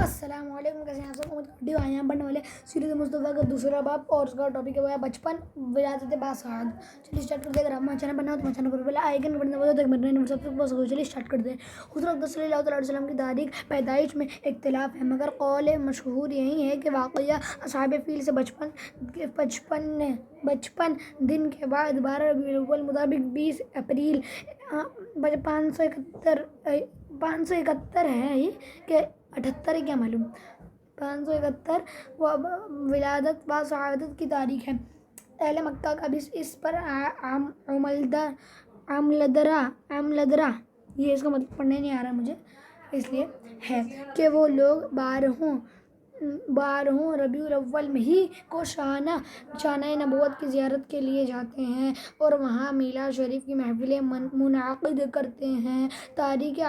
السلام علیکم، کیسے ہیں آپ سب؟ ویڈیو آئے ہیں پڑھنے والے سیرت مصطفیٰ کا دوسرا باب اور اس کا ٹاپک ہے وہ ہے بچپن ولادت باسعد۔ چلیے اسٹارٹ کرتے ہیں۔ اگر آپ ہمارا چینل بنا ہو تو ہمارے چینل پر پہلے آئیکن بٹن دبا دو تاکہ سب سے پہلے چلیے اسٹارٹ کرتے ہیں۔ حضرت صلی اللہ علیہ وسلم کی تاریخ پیدائش میں اختلاف ہے، مگر قول مشہور یہی ہے کہ واقعہ اصحاب فیل سے بچپن دن کے بعد 12 ربیع الاول مطابق 20 اپریل 571 ہے ہی کہ 78 ہے، کیا معلوم 571 ولادت با سعادت کی تاریخ ہے۔ اہل مکہ کا بھی اس پر عملدرا یہ اس کا مطلب پڑھنے نہیں آ رہا مجھے، اس لیے ہے کہ وہ لوگ 12 ربیع الاول میں ہی کو شانہ نبوت کی زیارت کے لیے جاتے ہیں اور وہاں میلاد شریف کی محفلیں منعقد کرتے ہیں۔ تاریخ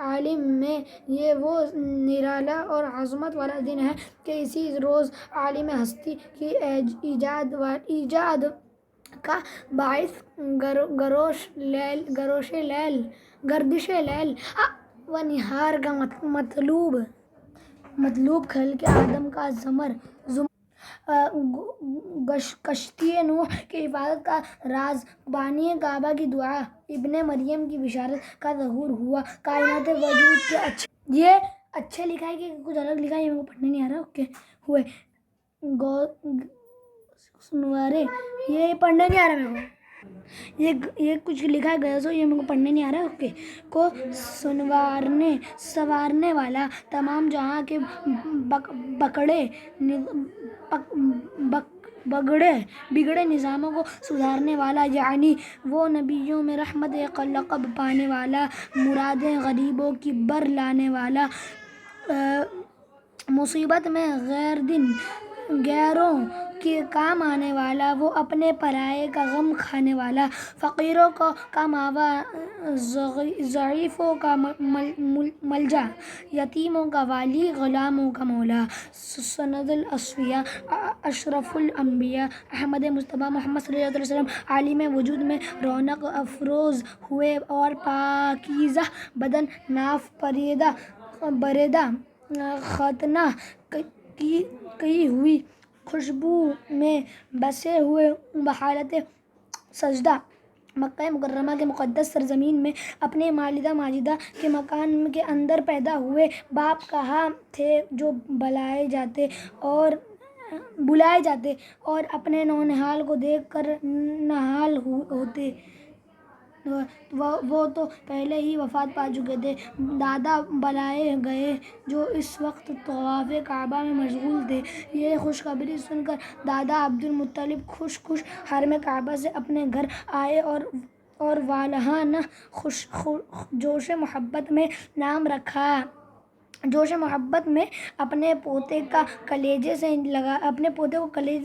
عالم میں یہ وہ نرالا اور عظمت والا دن ہے کہ اسی روز عالم ہستی کی ایجاد کا باعث گردش لیل و نہار کا مطلوب خلق آدم کا زمر کشتی نوح کی حفاظت کا راز، بانی کعبہ کی دعا، ابن مریم کی بشارت کا ظہور ہوا، کائنات وجود کے یہ اچھے لکھا ہے کہ کچھ الگ لکھا ہے، یہ میرے کو پڑھنے نہیں آ رہا، اوکے ہوئے سنوارے، یہ پڑھنے نہیں آ رہا میرے کو، یہ کچھ لکھا ہے غزو، یہ میرے کو پڑھنے نہیں آ رہا، اوکے کو سنوارنے والا، تمام جہاں کے بگڑے نظاموں کو سدھارنے والا، یعنی وہ نبیوں میں رحمت کا لقب پانے والا، مرادیں غریبوں کی بر لانے والا، مصیبت میں غیروں کے کام آنے والا، وہ اپنے پرائے کا غم کھانے والا، فقیروں کا ماوا، ضعیفوں کا ملجا، یتیموں کا والی، غلاموں کا مولا، سند الاصفیاء، اشرف الانبیاء احمد مصطفیٰ محمد صلی اللہ علیہ وسلم عالم وجود میں رونق افروز ہوئے اور پاکیزہ بدن، ناف بریدہ ختنہ کی ہوئی خوشبو میں بسے ہوئے، بحالت سجدہ مکہ مکرمہ کے مقدس سرزمین میں اپنے والدہ ماجدہ کے مکان کے اندر پیدا ہوئے، باپ کہاں تھے جو بلائے جاتے اور اپنے نونہال کو دیکھ کر نہال ہوتے، وہ تو پہلے ہی وفات پا چکے تھے، دادا بلائے گئے جو اس وقت طواف کعبہ میں مشغول تھے۔ یہ خوشخبری سن کر دادا عبدالمطلب خوش حرم کعبہ سے اپنے گھر آئے اور والہانہ جوش محبت میں نام رکھا، جوش محبت میں اپنے پوتے کو کلیجے سے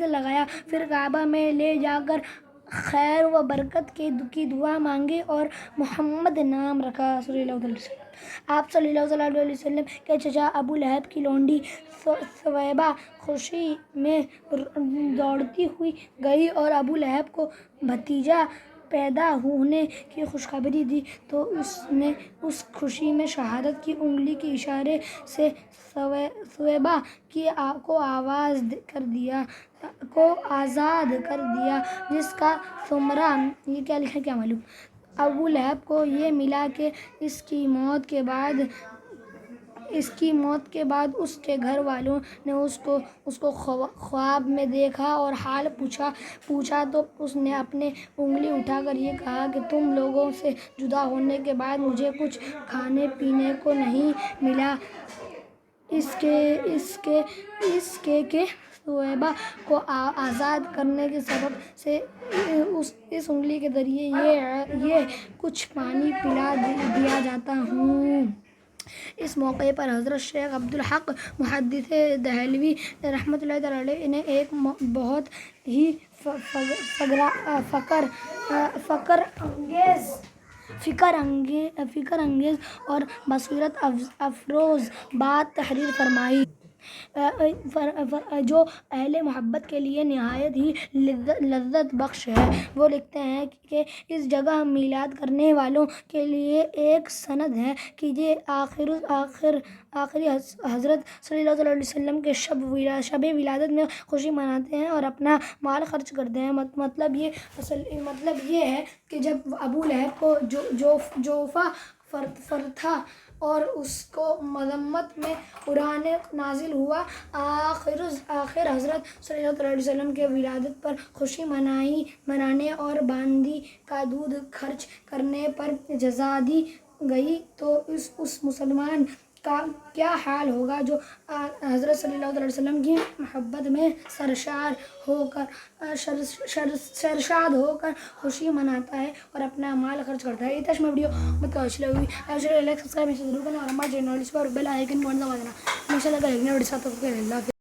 لگایا، پھر کعبہ میں لے جا کر خیر و برکت کی دعا مانگی اور محمد نام رکھا صلی اللہ علیہ وسلم۔ آپ صلی اللہ علیہ وسلم کے چچا ابو لہب کی لونڈی ثویبہ خوشی میں دوڑتی ہوئی گئی اور ابو لہب کو بھتیجا پیدا ہونے کی خوشخبری دی تو اس نے اس خوشی میں شہادت کی انگلی کے اشارے سے ثویبہ کو آزاد کر دیا، جس کا ثمرہ یہ کیا لکھا ہے کیا معلوم۔ ابو لہب کو یہ ملا کہ اس کی موت کے بعد اس کے گھر والوں نے اس کو خواب میں دیکھا اور حال پوچھا تو اس نے اپنی انگلی اٹھا کر یہ کہا کہ تم لوگوں سے جدا ہونے کے بعد مجھے کچھ کھانے پینے کو نہیں ملا، اس کے کہ ثویبہ کو آزاد کرنے کے سبب سے اس انگلی کے ذریعے یہ کچھ پانی پلا دیا جاتا ہوں۔ اس موقع پر حضرت شیخ عبدالحق محدث دہلوی رحمۃ اللہ علیہ نے ایک بہت ہی فکر انگیز اور بصیرت افروز بات تحریر فرمائی۔ جو اہل محبت کے لیے نہایت ہی لذت بخش ہے۔ وہ لکھتے ہیں کہ اس جگہ میلاد کرنے والوں کے لیے ایک سند ہے کہ یہ آخری حضرت صلی اللہ علیہ وسلم کے شب ولادت میں خوشی مناتے ہیں اور اپنا مال خرچ کرتے ہیں۔ مطلب یہ ہے کہ جب ابو لہب کو جوفہ فرتھا اور اس کو مذمت میں قرآن نازل ہوا، آخر حضرت صلی اللہ علیہ وسلم کے ولادت پر خوشی منانے اور باندی کا دودھ خرچ کرنے پر جزا دی گئی، تو اس مسلمان کا کیا حال ہوگا جو حضرت صلی اللہ علیہ وسلم کی محبت میں سرشاد ہو کر خوشی مناتا ہے اور اپنا مال خرچ کرتا ہے۔ یہ تش میں ویڈیو متوجہ ہوئی لائک سبسکرائب ضرور کرنا اور ہمارے چینل کو بیل آئیکن کو دبا دینا۔ ماشاءاللہ کا ایک نیا ویڈیو ساتھ اللہ